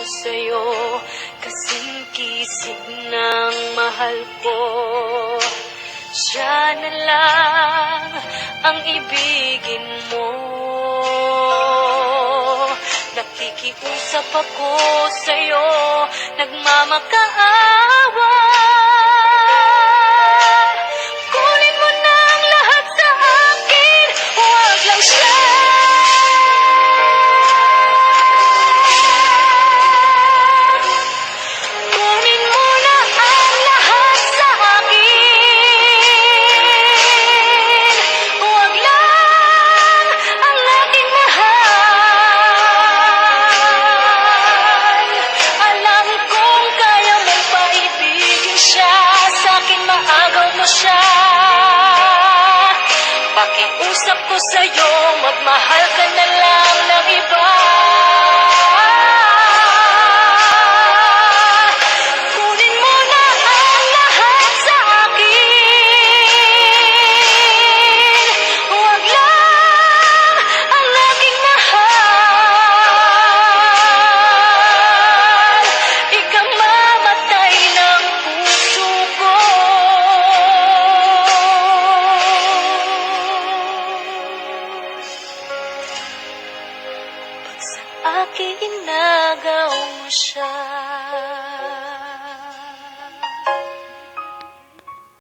sa'yo, kasing-kisig ng mahal ko. Siya na lang ang ibigin mo. Nakikiusap ako sa'yo, nagmamakaawa. Kunin mo na ang lahat sa akin, huwag lang siya. Kunin mo na ang lahat sa akin, huwag lang ang aking mahal. Alam kong kaya mong paibigin siya, sa'kin maagaw mo siya. Pakiusap ko sa'yo, magmahal ka na lang ng iba. Kunin mo na ang lahat sa akin, huwag lang ang aking mahal. Ikamamatay ng puso ko. Pag sa akin inagaw mo siya.